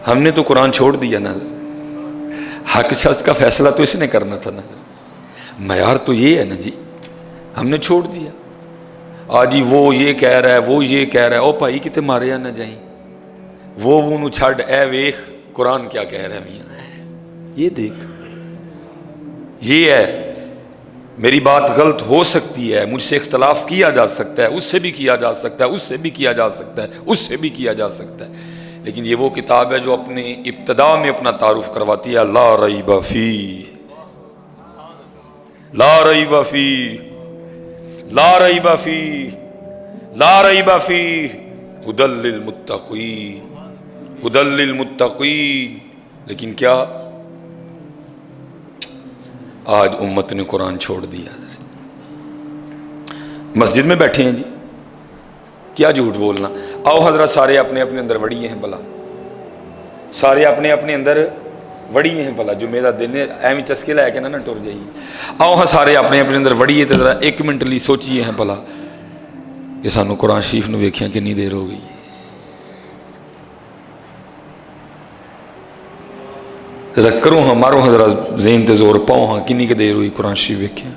ہم نے تو قرآن چھوڑ دیا نا، حق سچ کا فیصلہ تو اس نے کرنا تھا نا، معیار تو یہ ہے نا جی، ہم نے چھوڑ دیا۔ آج جی وہ یہ کہہ رہا ہے، وہ یہ کہہ رہا ہے، او بھائی کتے ماریا نہ جائیں، وہ چھڑ، اے ویخ قرآن کیا کہہ رہا ہے میاں، یہ دیکھ، یہ ہے۔ میری بات غلط ہو سکتی ہے، مجھ سے اختلاف کیا جا سکتا ہے، اس سے بھی کیا جا سکتا ہے، اس سے بھی کیا جا سکتا ہے، اس سے بھی کیا جا سکتا ہے، لیکن یہ وہ کتاب ہے جو اپنے ابتدا میں اپنا تعارف کرواتی ہے، لا ریب فی، لا ریب فی، لا ریب فی، لا ریب فی، ھدی للمتقین، ھدی للمتقین۔ لیکن کیا آج امت نے قرآن چھوڑ دیا، مسجد میں بیٹھے ہیں جی، کیا جھوٹ بولنا۔ آؤ حضرت سارے اپنے اپنے اندر وڑیے ہیں بلا، سارے اپنے اپنے اندر وڑیے ہیں بلا، جو میرا دن ہے ایویں چسکے لے کے نہ ٹر جائیے۔ آؤ ہاں سارے اپنے اپنے اندر وڑیے تے ذرا ایک منٹ لی سوچیے ہیں بلا کہ سانو قرآن شریف نو ویکھیاں کنی دیر ہو گئی، ذرا کرو ہاں، مارو ہاں ذرا ذہن تے زور پاؤ ہاں، کنی کے دیر ہوئی قرآن شریف ویکھیا۔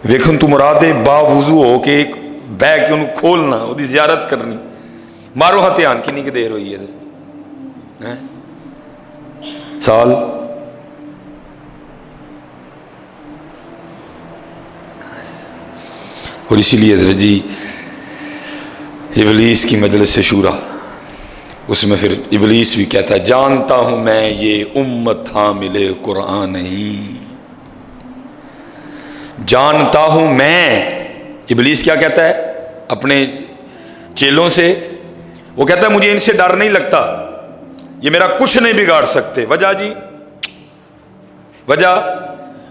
ویکھن تو مراد ہے با وضو ہو کے ایک بہ کے انہوں کھولنا، وہ دی زیارت کرنی، مارو ہاں دھیان کنی کے دیر ہوئی ہے سال۔ اور اسی لیے حضرت جی ابلیس کی مجلس شورا، اس میں پھر ابلیس بھی کہتا ہے جانتا ہوں میں یہ امت حامل قرآن نہیں، جانتا ہوں میں۔ ابلیس کیا کہتا ہے اپنے چیلوں سے؟ وہ کہتا ہے مجھے ان سے ڈر نہیں لگتا، یہ میرا کچھ نہیں بگاڑ سکتے۔ وجہ جی، وجہ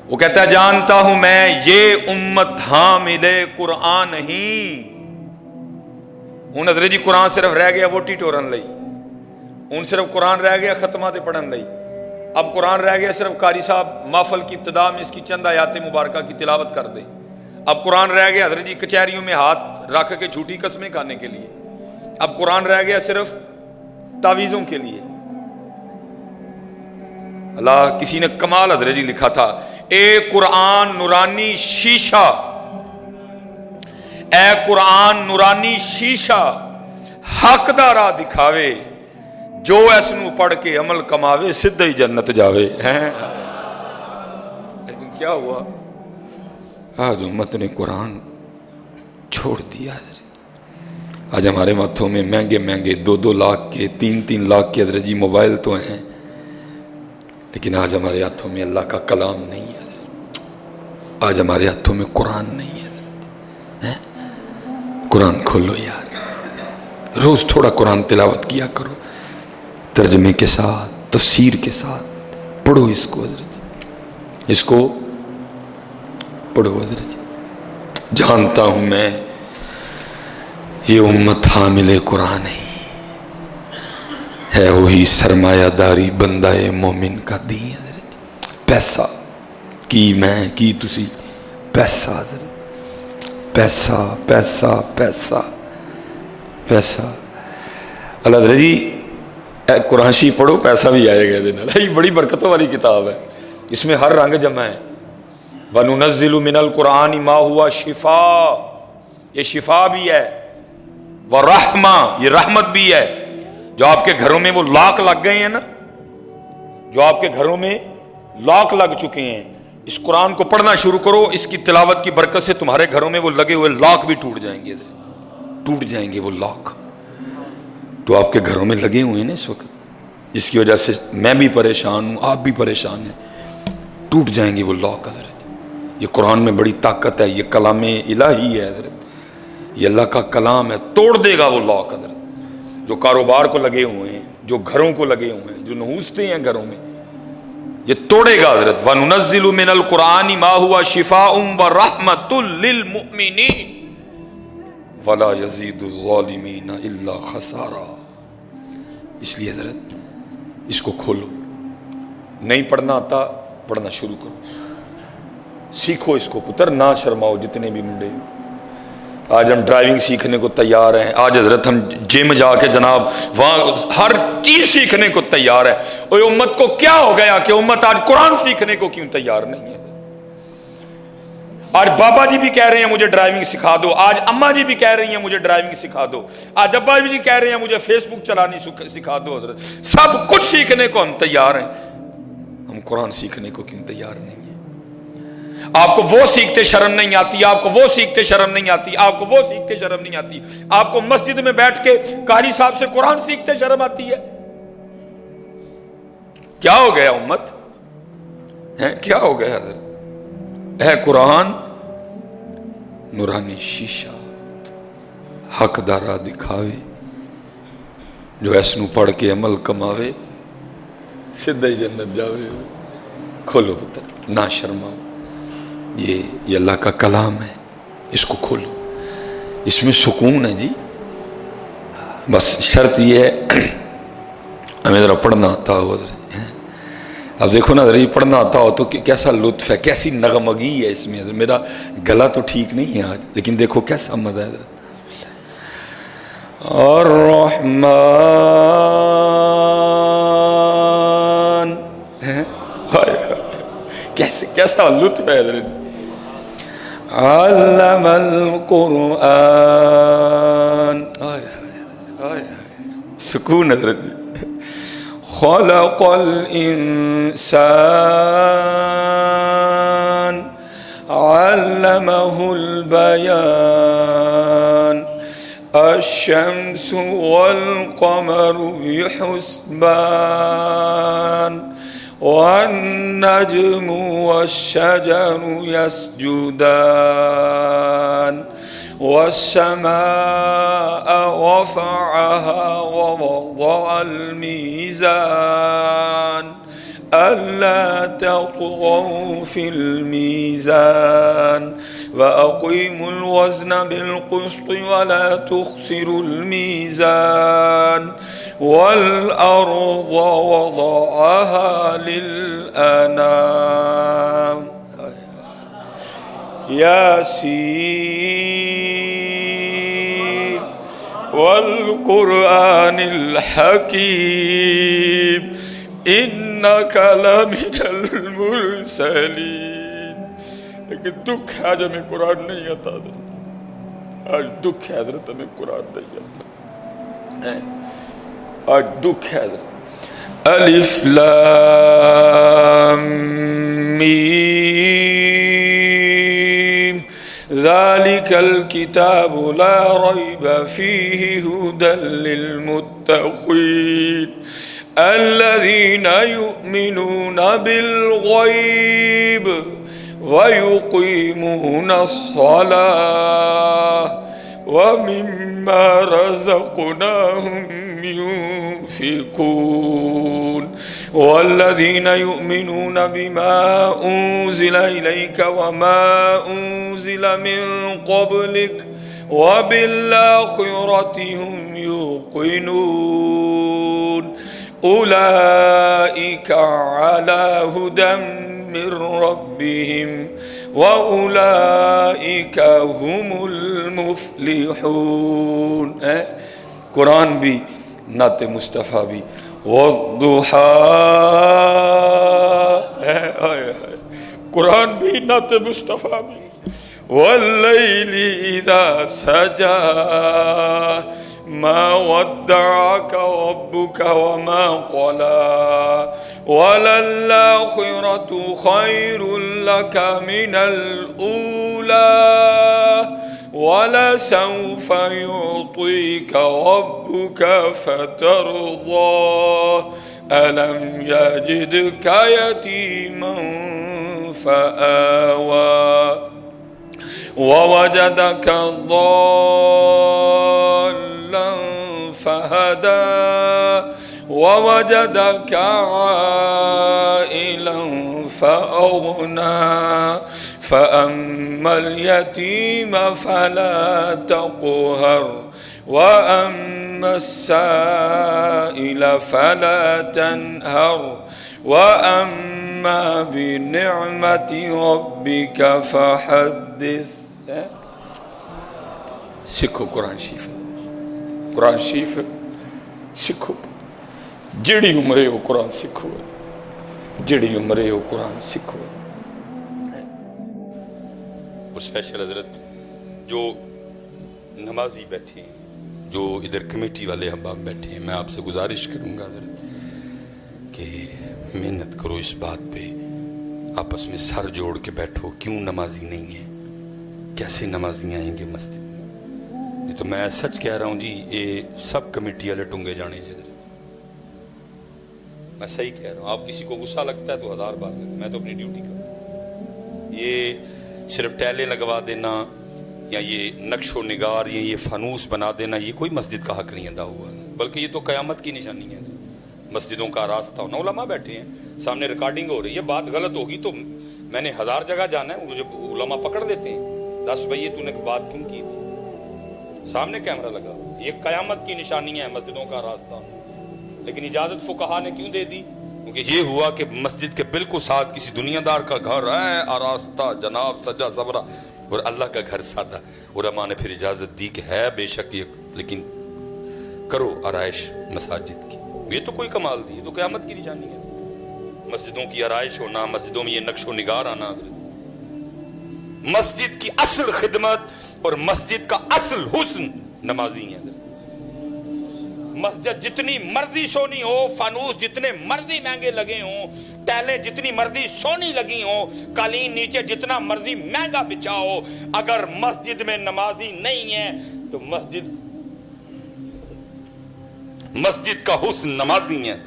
وہ کہتا ہے جانتا ہوں میں یہ امت حامل قرآن نہیں۔ ہوں حضرت جی قرآن صرف رہ گیا ووٹی ٹورن لئی، ہوں صرف قرآن رہ گیا ختمات پڑھن لئی، اب قرآن رہ گیا صرف قاری صاحب محفل کی ابتدا میں اس کی چند آیات مبارکہ کی تلاوت کر دیں، اب قرآن رہ گیا حضرت جی کچہریوں میں ہاتھ رکھ کے جھوٹی قسمیں کھانے کے لیے، اب قرآن رہ گیا صرف تعویذوں کے لیے۔ اللہ کسی نے کمال حضرت جی لکھا تھا، اے قرآن نورانی شیشہ، اے قرآن نورانی شیشہ، حق دا راہ دکھاوے، جو اس نو پڑھ کے عمل کماوے سدھا ہی جنت جاوے۔ لیکن کیا ہوا، آج امت نے قرآن چھوڑ دیا۔ آج ہمارے ہاتھوں میں مہنگے مہنگے 2-2 لاکھ کے 3-3 لاکھ کے حضرت جی موبائل تو ہیں، لیکن آج ہمارے ہاتھوں میں اللہ کا کلام نہیں ہے، آج ہمارے ہاتھوں میں قرآن نہیں ہے۔ قرآن کھولو یار، روز تھوڑا قرآن تلاوت کیا کرو، ترجمے کے ساتھ، تفسیر کے ساتھ پڑھو اس کو حضرت، اس کو پڑھو حضرت۔ جانتا ہوں میں یہ امت حامل قرآن نہیں ہے، وہی سرمایہ داری بندہ مومن کا دین حضرت۔ پیسہ کی میں کی تسی، پیسہ حضرت، پیسہ پیسہ پیسہ پیسہ۔ اللہ حضرت جی قرآن شریف پڑھو پیسہ بھی آئے گا، یہ بڑی برکتوں والی کتاب ہے، اس میں ہر رنگ جمع ہے۔ وَنُنَزِّلُ مِنَ الْقُرْآنِ مَا هُوَ شِفَاء، یہ شفا بھی ہے، وَرَحْمَةٌ، یہ رحمت بھی ہے۔ جو آپ کے گھروں میں وہ لاک لگ گئے ہیں نا، جو آپ کے گھروں میں لاک لگ چکے ہیں، اس قرآن کو پڑھنا شروع کرو، اس کی تلاوت کی برکت سے تمہارے گھروں میں وہ لگے ہوئے لاک بھی ٹوٹ جائیں گے، ٹوٹ جائیں گے وہ لاک۔ تو آپ کے گھروں میں لگے ہوئے ہیں نا اس وقت، جس کی وجہ سے میں بھی پریشان ہوں، آپ بھی پریشان ہیں، ٹوٹ جائیں گے وہ لاک حضرت۔ یہ قرآن میں بڑی طاقت ہے، یہ کلام الہی ہے حضرت، یہ اللہ کا کلام ہے، توڑ دے گا وہ لاک حضرت۔ جو کاروبار کو لگے ہوئے ہیں، جو گھروں کو لگے ہوئے ہیں، جو نحوستے ہیں گھروں میں، یہ توڑے گا حضرت۔ وَنُنَزِّلُ مِنَ الْقُرْآنِ مَا هُوَ شِفَاءٌ وَرَحْمَةٌ لِّلْمُؤْمِنِينَ وَلَا يَزِيدُ الظَّالِمِينَ إِلَّا خَسَارًا۔ اس لیے حضرت اس کو کھولو، نہیں پڑھنا آتا پڑھنا شروع کرو، سیکھو اس کو پتر، نہ شرماؤ جتنے بھی منڈے، آج ہم ڈرائیونگ سیکھنے کو تیار ہیں، آج حضرت ہم جم جا کے جناب وہاں ہر چیز سیکھنے کو تیار ہے۔ اور امت کو کیا ہو گیا کہ امت آج قرآن سیکھنے کو کیوں تیار نہیں ہے؟ آج بابا جی بھی کہہ رہے ہیں مجھے ڈرائیونگ سکھا دو، آج اماں جی بھی کہہ رہی ہیں مجھے ڈرائیونگ سکھا دو، آج ابا جی کہہ رہے ہیں مجھے فیس بک چلانی سکھا دو۔ حضرت سب کچھ سیکھنے کو ہم تیار ہیں، ہم قرآن سیکھنے کو کیوں تیار نہیں ہیں؟ آپ کو وہ سیکھتے شرم نہیں آتی، آپ کو وہ سیکھتے شرم نہیں آتی، آپ کو وہ سیکھتے شرم نہیں آتی، آپ کو مسجد میں بیٹھ کے قاری صاحب سے قرآن سیکھتے شرم آتی ہے؟ کیا ہو گیا امت ہے؟ کیا ہو گیا حضرت؟ اے قرآن نورانی شیشہ حق دارا دکھاوے، جو ایس نو پڑھ کے عمل کماوے سدھا ہی جنت جاوے۔ کھولو پتر، نہ شرماؤ، یہ اللہ کا کلام ہے، اس کو کھولو، اس میں سکون ہے جی۔ بس شرط یہ ہے ہمیں ذرا پڑھنا آتا ہو۔ اب دیکھو نا، ذرا یہ پڑھنا آتا ہو تو کیسا لطف ہے، کیسی نغمگی ہے اس میں۔ میرا گلا تو ٹھیک نہیں ہے آج، لیکن دیکھو کیسا مزہ ہے۔ الرحمن کیسا لطف ہے حضرت۔ علم القرآن، سکون حضرت۔ خلق الانسان، علمه البيان، الشمس والقمر بحسبان، والنجم والشجر يسجدان، والسماء رفعها ووضع الميزان، ألا تطغوا في الميزان، وأقيموا الوزن بالقسط ولا تخسروا الميزان، والأرض وضعها للأنام، ياسين والقرآن الحكيم إنك لمن المرسلين۔ لیکن دکھ ہے آج ہمیں قرآن نہیں آتا، آج دکھ ہے حضرت ہمیں قرآن نہیں آتا، آج دکھ ہے حضرت۔ الف لام میم ذالک الکتاب لا ریب فیہ ہدی للمتقین الذین یؤمنون بالغیب وَيُقِيمُونَ الصَّلَاةَ وَمِمَّا رَزَقْنَاهُمْ يُنْفِقُونَ وَالَّذِينَ يُؤْمِنُونَ بِمَا أُنزِلَ إِلَيْكَ وَمَا أُنزِلَ مِن قَبْلِكَ وَبِالْآخِرَةِ هُمْ يُوقِنُونَ أُولَئِكَ عَلَى هُدًى من ربهم وَأُولَئِكَ هُمُ الْمُفْلِحُونَ۔ قرآن بھی، نعت مصطفیٰ بھی، وَالضُّحَىٰ، قرآن بھی، نعت مصطفیٰ بھی، وَاللَّيْلِ إِذَا سَجَىٰ ما ودعك ربك وما قلى وللآخرة خير لك من الأولى ولسوف يعطيك ربك فترضى ألم يجدك يتيما فآوى ووجدك ضالا فهدى ووجدك عائلا فأغنى فأما اليتيم فلا تقهر وأما السائل فلا تنهر وأما بنعمة ربك فحدث۔ सिखो कुरान शरीफ, कुरान शरीफ सिखो, जिहड़ी उम्र हो कुरान सिखो, जिहड़ी उम्र हो कुरान सिखो। और स्पेशल हजरत जो नमाजी बैठे हैं, जो इधर कमेटी वाले हम बैठे हैं, मैं आपसे गुजारिश करूंगा हजरत कि मेहनत करो इस बात पे, आपस में सर जोड़ के बैठो। क्यों नमाजी नहीं है, कैसे नमाजी आएंगे मस्जिद में? ये तो मैं सच कह रहा हूँ जी, ये सब कमेटी वाले टूंगे जाने जी, मैं सही कह रहा हूँ। आप किसी को गुस्सा लगता है तो 1000 बार लगता, मैं तो अपनी ड्यूटी कर। ये सिर्फ टैले लगवा देना या ये नक्शो निगार या ये फानूस बना देना, ये कोई मस्जिद का हक नहीं अदा हुआ, बल्कि ये तो कयामत की निशानी है। मस्जिदों का रास्ता होना, उलमा बैठे हैं सामने, रिकॉर्डिंग हो रही है, बात गलत होगी तो मैंने 1000 जगह जाना है, मुझे उलमा पकड़ देते हैं, 10 भाई ये तूने बात क्यों की थी, सामने कैमरा लगा। ये कयामत की निशानी है मस्जिदों का रास्ता। लेकिन इजाजत फुकहा ने क्यों दे दी? क्योंकि ये हुआ कि मस्जिद के बिल्कुल साथ किसी दुनियादार का घर है, आरास्ता जनाब सजा सबरा, और अल्लाह का घर सादा। उलमा ने फिर इजाजत दी कि है बेशक ये, लेकिन करो आराइश मसाजिद की। ये तो कोई कमाल दी, ये तो क़यामत की निशानी है, मस्जिदों की आराइश होना, मस्जिदों में ये नक्शो निगार आना। मस्जिद की असल खिदमत और मस्जिद का असल हुस्न नमाजी है। मस्जिद जितनी मर्जी सोनी हो, फानूस जितने मर्जी महंगे लगे हों, टैलें जितनी मर्जी सोनी लगी हो, कालीन नीचे जितना मर्जी महंगा बिछाओ, अगर मस्जिद में नमाजी नहीं है तो मस्जिद का हुस्न नमाजी है।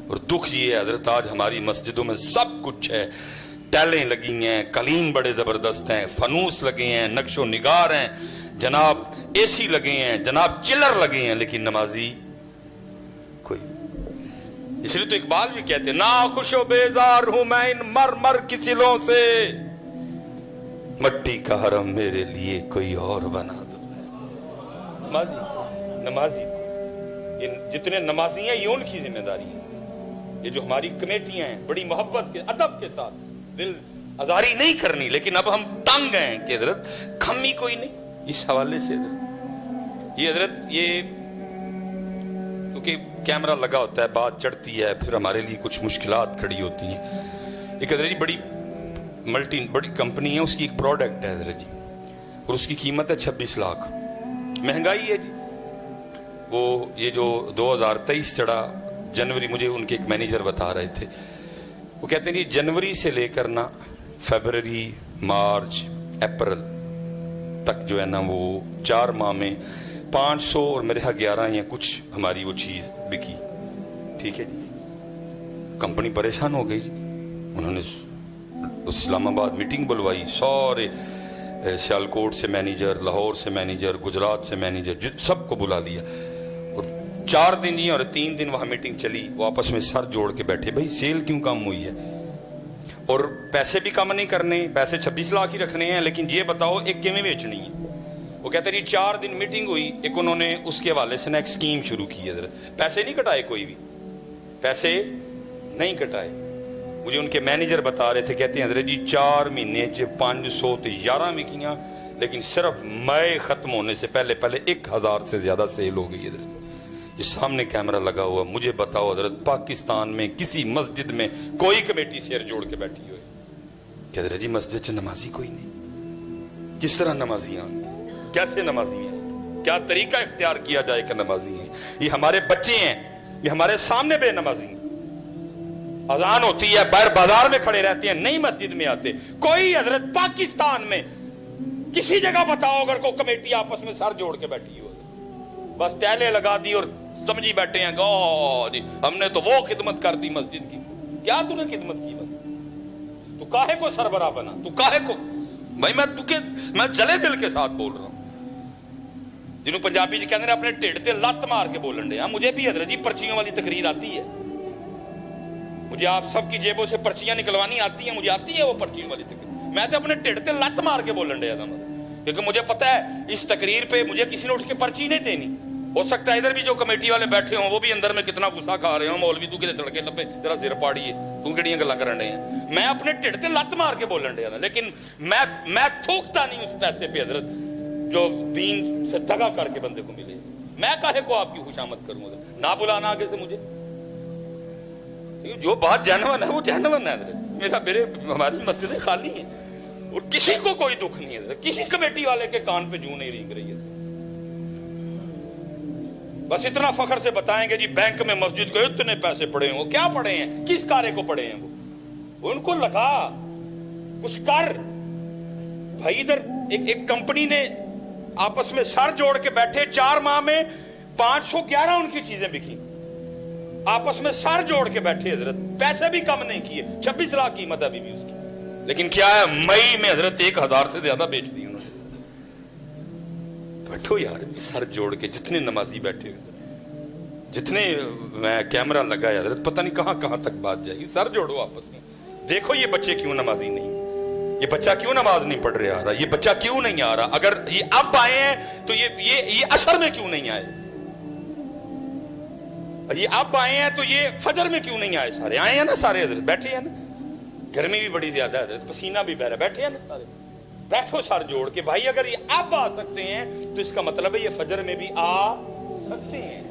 और दुख ये है हजरत, आज हमारी मस्जिदों में सब कुछ है, टैलें लगी हैं, कालीन बड़े जबरदस्त हैं, फनूस लगे हैं, नक्शो निगार हैं जनाब, एसी लगे हैं जनाब, चिलर लगे हैं, लेकिन नमाजी कोई। इसलिए तो इकबाल भी कहते हैं, ना खुशो बेजार हूं मैं इन मर मर की सिलों से, मट्टी का हरम मेरे लिए कोई और बना दो। नमाजी ये जितने नमाजी हैं ये उनकी जिम्मेदारी है। ये जो हमारी कमेटियां हैं, बड़ी मोहब्बत के अदब के साथ, दिल आजारी नहीं करनी, लेकिन अब हम तंग हैं कि हजरत कमी कोई नहीं इस हवाले से। ये हजरत ये क्योंकि कैमरा लगा होता है, बात चढ़ती है, फिर हमारे लिए कुछ मुश्किलात खड़ी होती हैं। एक हजरत जी बड़ी कंपनी है, उसकी एक प्रोडक्ट है हजरत जी, और उसकी कीमत है 26 लाख। महंगाई है जी। वो ये जो 2023 चढ़ा जनवरी, मुझे उनके एक मैनेजर बता रहे थे, वो कहते हैं जनवरी से लेकर ना फरवरी मार्च अप्रैल तक जो है ना, वो 4 माह में 500 और मेरे यहाँ 11 या कुछ हमारी वो चीज बिकी। ठीक है जी, कंपनी परेशान हो गई। उन्होंने इस्लामाबाद मीटिंग बुलवाई, सारे सियालकोट से मैनेजर, लाहौर से मैनेजर, गुजरात से मैनेजर, सबको बुला लिया। और 4 दिन ही और 3 दिन वहां मीटिंग चली, वो आपस में सर जोड़ के बैठे, भाई सेल क्यों कम हुई है, और पैसे भी कम नहीं करने, पैसे 26 लाख ही रखने हैं, लेकिन ये बताओ एक किमें बेचनी है। वो कहते हैं 4 दिन मीटिंग हुई, एक उन्होंने उसके हवाले से ना एक स्कीम शुरू की है। पैसे नहीं कटाए, कोई भी पैसे नहीं कटाए। मुझे उनके मैनेजर बता रहे थे, कहते हैं हजरत जी 4 महीने 500 तो 11 में किया, लेकिन सिर्फ मई खत्म होने से पहले 1000 से ज्यादा सेल हो गई है। ये सामने कैमरा लगा हुआ, मुझे बताओ हजरत पाकिस्तान में किसी मस्जिद में कोई कमेटी शेयर जोड़ के बैठी हुई कि हजरत जी मस्जिद से नमाजी कोई नहीं, किस तरह नमाजी आएंगे, कैसे नमाजी हैं, क्या तरीका इख्तियार किया जाए कि नमाजी हैं? ये हमारे बच्चे हैं, ये हमारे सामने बेनमाजी हैं। अजान होती है, बाहर बाजार में खड़े रहते हैं, नहीं मस्जिद में आते। कोई हजरत पाकिस्तान में किसी जगह बताओ अगर कोई कमेटी आपस में सर जोड़ के बैठी हो, बस टैले लगा दी और समझी बैठे हैं गॉड हमने तो वो खिदमत कर दी मस्जिद की। क्या तूने खिदमत की? बस तू काहे को सरबरा बना, तू काहे को? भाई मैं जले दिल के साथ बोल रहा हूं, जिन्हों पंजाबी जी कहते हैं अपने ढिड ते लत मार के बोलन दे। मुझे भी हजरत जी पर्चियों वाली तकरीर आती है, मुझे आप सबकी जेबों से पर्चियां निकलवानी आती है, मुझे आती है वो पर्चियों वाली तकरीर। मैं तो अपने ढिड ते लत मार के बोलन दे, क्योंकि मुझे पता है इस तकरीर पे मुझे किसी ने उठ के पर्ची नहीं देनी। हो सकता है इधर भी जो कमेटी वाले बैठे हों वो भी अंदर में कितना गुस्सा खा रहे हो, मौलवी तू किते चढ़के लब्बे तेरा सिर पाड़िए, तू किहड़ियां गल्लां करन डे हैं। मैं अपने ढिड ते लत मार के बोलन डे, लेकिन मैं थूकता नहीं उस पैसे पे हजरत जो दीन से दगा करके बंदे को मिले। मैं काहे को आपकी खुशामद करूं, ना बुलाना आगे से मुझे। जो बात जेन्युइन है वो जेन्युइन है। मेरे हमारी मस्जिदें खाली हैं और किसी को कोई दुख नहीं है, किसी कमेटी वाले के कान पे जूं नहीं रेंग रही है। बस इतना फखर से बताएंगे जी बैंक में मस्जिद को इतने पैसे पड़े हैं। वो क्या पड़े हैं, किस कार्य को पड़े हैं? वो उनको लगा कुछ कर भाई। इधर एक कंपनी ने आपस में सर जोड़ के बैठे, 4 माह में 511 उनकी चीजें बिकी, आपस में सर जोड़ के बैठे हजरत, पैसे भी कम नहीं किए। 26 लाख कीमत है अभी भी उसकी, लेकिन क्या है मई में हजरत 1000 से ज्यादा बेच दी उन्होंने। बैठो यार सर जोड़ के, जितने नमाजी बैठे हुए, जितने मैं कैमरा लगा है हजरत, पता नहीं कहां कहां तक बात जाएगी। सर जोड़ो आपस में, देखो ये बच्चे क्यों नमाजी नहीं, ये बच्चा क्यों नमाज नहीं पढ़ रहा, ये बच्चा क्यों नहीं आ रहा। अगर ये अब आए हैं तो ये असर में क्यों नहीं आए, ये अब आए हैं तो ये फजर में क्यों नहीं आए। सारे आए हैं ना, सारे हजरत बैठे हैं ना, गर्मी भी बड़ी ज्यादा है, पसीना भी बह रहा है, बैठे हैं ना सारे। बैठो सर जोड़ के भाई, अगर ये अब आ सकते हैं तो इसका मतलब है ये फजर में भी आ सकते हैं।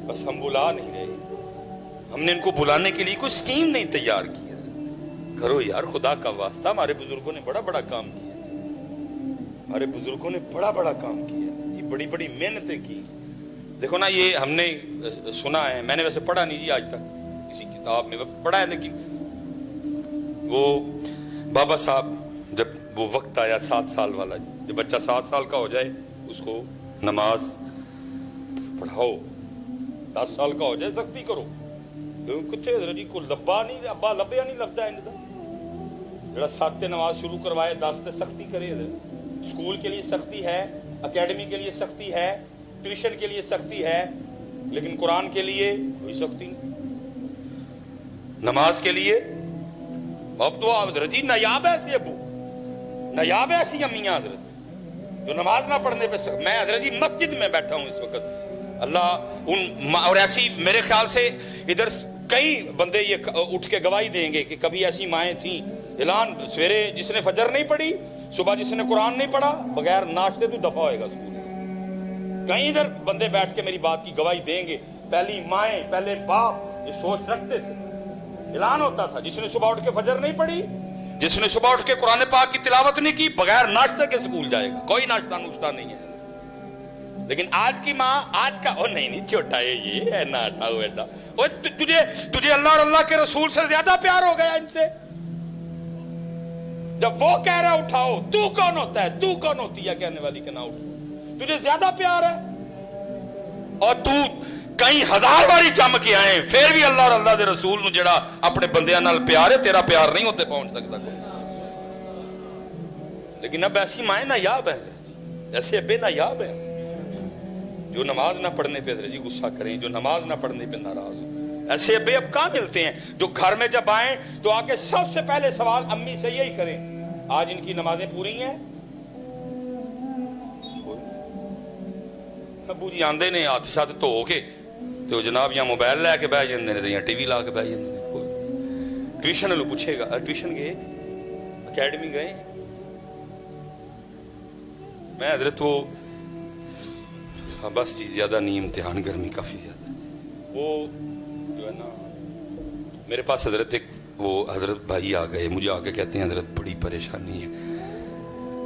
बस हम बुला नहीं रहे, हमने इनको बुलाने के लिए कोई स्कीम नहीं तैयार की। करो यार खुदा का वास्ता, हमारे बुजुर्गों ने बड़ा बड़ा काम किया, हमारे बुजुर्गों ने बड़ा बड़ा काम किया, ये बड़ी बड़ी मेहनतें की। देखो ना, ये हमने सुना है, मैंने वैसे पढ़ा नहीं जी आज तक किसी किताब में पढ़ा है, लेकिन वो बाबा साहब जब वो वक्त आया 7 साल वाला, जब बच्चा 7 साल का हो जाए उसको नमाज पढ़ाओ, 10 साल का हो जाए सख्ती करो। कितने जी को लब्बा नहीं, अब्बा लब्बा नहीं लगता इनका, जरा 7 ते नमाज शुरू करवाए 10 ते सख्ती करे। स्कूल के लिए सख्ती है, एकेडमी के लिए सख्ती है, ट्यूशन के लिए सख्ती है, लेकिन कुरान के लिए कोई सख्ती नहीं। नमाज के लिए अब तो हजरत जी नायाब ऐसी अबू, नायाब ऐसी अम्मियां हजरत जो नमाज ना पढ़ने पे मैं हजरत जी मस्जिद में बैठा हूं इस वक्त, अल्लाह उन और ऐसी मेरे ख्याल से इधर कई बंदे ये उठ के गवाही देंगे कि कभी ऐसी माएँ थी, ऐलान सवेरे जिसने फजर नहीं पढ़ी, सुबह जिसने कुरान नहीं पढ़ा, बगैर नाश्ते तो दफा होएगा स्कूल। कहीं इधर बंदे बैठ के मेरी बात की गवाही देंगे, पहली माएँ पहले बाप ये सोच रखते थे। ऐलान होता था जिसने सुबह उठ के फजर नहीं पढ़ी, जिसने सुबह उठ के कुरान पाक की तिलावत नहीं की, बगैर नाश्ते के स्कूल जाएगा, कोई नाश्ता नुश्ता नहीं है। लेकिन आज की माँ आज का ओ नहीं छोटा है ये है ना हटाओ बेटा, तुझे अल्लाह और अल्लाह के रसूल से ज्यादा प्यार हो गया इनसे। जब वो कह रहा उठाओ, तू कौन होता है, तू कौन होती है कहने वाली के ना उठ, तुझे ज्यादा प्यार है। और तू कई 1000 बारी जम के आए, फिर भी अल्लाह और अल्लाह के रसूल नूं जेड़ा अपने बंदियां नाल प्यार है, तेरा प्यार नहीं होते पहुंच सकता कोई। लेकिन अब ऐसी माएँ नायाब है, ऐसे अब्बे नायाब है जो नमाज ना पढ़ने पे जी गुस्सा करें, जो नमाज ना पढ़ने पे नाराज हो। ऐसे अब्बे अब कहां मिलते हैं जो घर में जब आए तो आके सबसे पहले सवाल अम्मी से यही करें, आज इनकी नमाजें पूरी हैं? अबू जी आंदे ने हाथ छत धो के तो जनाब या मोबाइल लैके बह जाते हैं या टीवी ला के बह जाते हैं। ट्यूशन वालों पूछेगा ट्यूशन गए, अकेडमी गए? मैं हजरत वो बस जी ज्यादा नहीं, इम्तिहान गर्मी काफी ज्यादा, वो जो है ना मेरे पास हजरत एक वो हजरत भाई आ गए, मुझे आके कहते हैं हजरत बड़ी परेशानी है,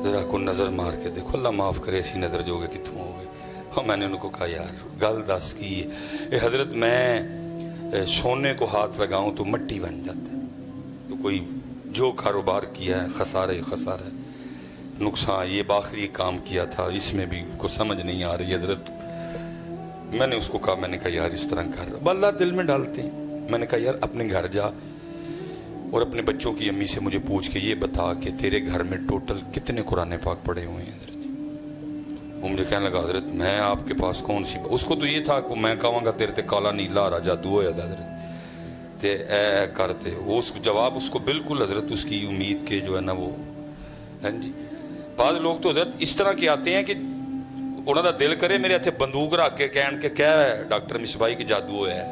जरा को नजर मार के देखो, अल्लाह माफ करे सी नजर जोगे कितों हो गए। हाँ मैंने उनको कहा यार गल दस की ये हजरत, मैं सोने को हाथ लगाऊं तो मट्टी बन जाता है, तो कोई जो कारोबार किया है खसारा ही खसारा है, नुकसान ये आखिरी काम किया था इसमें भी कुछ समझ नहीं आ रही हजरत। मैंने उसको कहा, मैंने कहा यार इस तरह कर, अल्लाह दिल में डालते हैं। मैंने कहा यार अपने घर जा और अपने बच्चों की अम्मी से मुझे पूछ के ये बता कि तेरे घर में टोटल कितने कुरान पाक पढ़े हुए हैं हजरत। वो मुझे कहने लगा हजरत मैं आपके पास कौन सी, उसको तो ये था मैं कहूँगा तेरे ते काला नीला हरा जादू हो जाता हजरत ते ए करते, वो उसको जवाब उसको बिल्कुल हजरत उसकी उम्मीद के जो है ना वो है जी। बाद लोग तो हजरत इस तरह के आते हैं कि उन्होंने दिल करे मेरे इतने बंदूक रख के कहन के क्या है डॉक्टर मिसबाई के जादू होया है,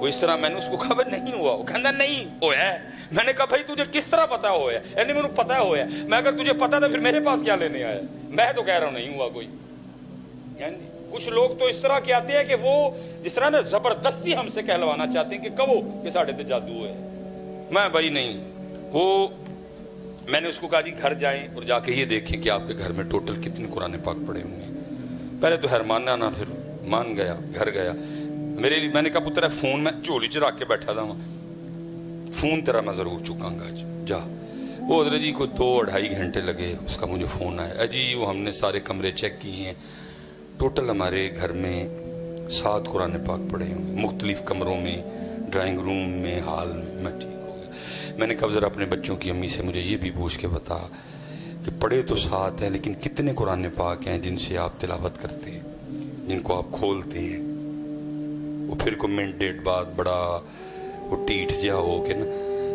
وہ اس طرح میں نے اس کو کہا نہیں ہوا, وہ کہندا نہیں ہویا ہے. میں نے کہا بھائی تجھے کس طرح پتا ہوا ہے؟ یعنی مجھے پتا ہوا ہے. میں اگر تجھے پتا تھا پھر میرے پاس کیا لینے آیا؟ میں تو کہہ رہا ہوں نہیں ہوا کوئی. یعنی کچھ لوگ تو اس طرح کے آتے ہیں کہ وہ جس طرح نا زبردستی ہم سے کہلوانا چاہتے ہیں کہ کہو کہ ساڑھے تے جادو ہے. میں بھائی نہیں. وہ میں نے اس کو کہا جی گھر جائیں اور جا کے یہ دیکھیں کہ آپ کے گھر میں ٹوٹل کتنے قرآن پاک پڑے ہوئے ہیں. پہلے تو حیرمانہ نہ, پھر مان گیا, گھر گیا. میرے لیے میں نے کہا پتر ہے فون میں جھولی چ رکھ کے بیٹھا تھا, فون تیرا میں ضرور چکاں گا جا. وہ حضرت جی کو 2-2.5 گھنٹے لگے, اس کا مجھے فون آیا, جی وہ ہم نے سارے کمرے چیک کیے ہیں, ٹوٹل ہمارے گھر میں 7 قرآن پاک پڑے ہوئے مختلف کمروں میں, ڈرائنگ روم میں, ہال میں. میں ٹھیک ہو گیا. میں نے کہا ذرا اپنے بچوں کی امی سے مجھے یہ بھی پوچھ کے بتا کہ پڑھے تو 7 ہیں لیکن کتنے قرآن پاک ہیں جن سے آپ تلاوت کرتے ہیں, جن کو آپ کھولتے ہیں. وہ پھر کو منٹ ڈیڑھ بعد بڑا وہ ٹیٹ جہا ہو کے نا,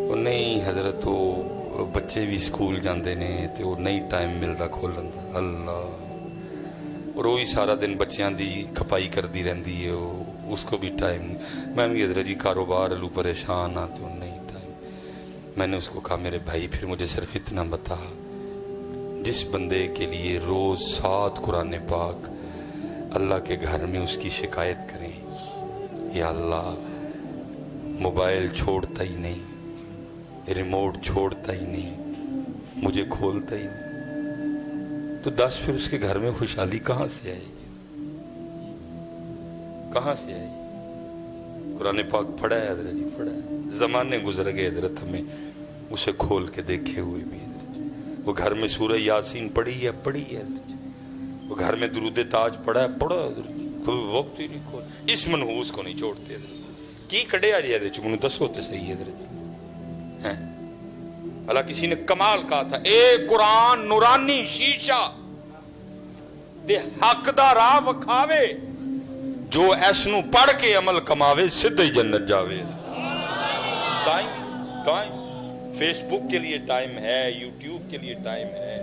وہ نہیں حضرت وہ بچے بھی اسکول جاندے نے تو وہ نہیں ٹائم مل رہا کھولن دا. اللہ, اور وہی سارا دن بچیاں دی کھپائی کر دی رہندی ہے, وہ اس کو بھی ٹائم نہیں. میں بھی حضرت جی کاروبار لوں پریشان ہاں تو نہیں ٹائم. میں نے اس کو کہا میرے بھائی پھر مجھے صرف اتنا بتا, جس بندے کے لیے روز 7 قرآن پاک اللہ کے گھر میں اس کی شکایت کریں, یا اللہ موبائل چھوڑتا ہی نہیں, ریموٹ چھوڑتا ہی نہیں, مجھے کھولتا ہی نہیں, تو 10 پھر اس کے گھر میں خوشحالی کہاں سے آئے گی؟ کہاں سے آئے گی؟ قرآن پاک پڑھا ہے حضرت جی, پڑھا ہے. زمانے گزر گئے حضرت, ہمیں اسے کھول کے دیکھے ہوئے بھی حضرت جی. وہ گھر میں سورہ یاسین پڑھی ہے حضرت جی. وہ گھر میں درود تاج پڑھا ہے حضرت جی. کوئی وقت ہی نہیں کھول, اس منحوس کو نہیں چھوڑتے حضرت جی. کی کھڑے آ جائے حضرت جی, منہ دسو تے صحیح حضرت جی. اللہ کسی نے کمال کہا تھا, اے قرآن نورانی شیشہ دے حق دا راہ وکھاوے, جو ایس نو پڑھ کے عمل کماوے سدھے جنت جاوے. ٹائم فیس بک کے لیے ٹائم ہے, یوٹیوب کے لیے ٹائم ہے,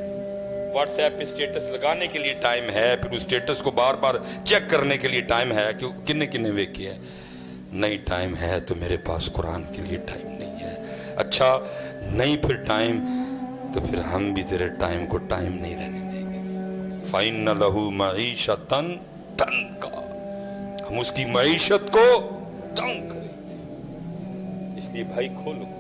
واٹس ایپ پہ سٹیٹس لگانے کے لیے ٹائم ہے, پھر اس سٹیٹس کو بار بار چیک کرنے کے لیے ٹائم ہے کہ کنے کنے ویکھے ہے. نہیں ٹائم ہے تو میرے پاس قرآن کے لیے ٹائم نہیں ہے. اچھا نہیں پھر ٹائم, تو پھر ہم بھی تیرے ٹائم کو ٹائم نہیں رہنے دیں گے. فَإِنَّ لَهُ مَعِيشَةً ضَنْكًا, ہم اس کی معیشت کو تنگ کریں. اس لیے بھائی کھولو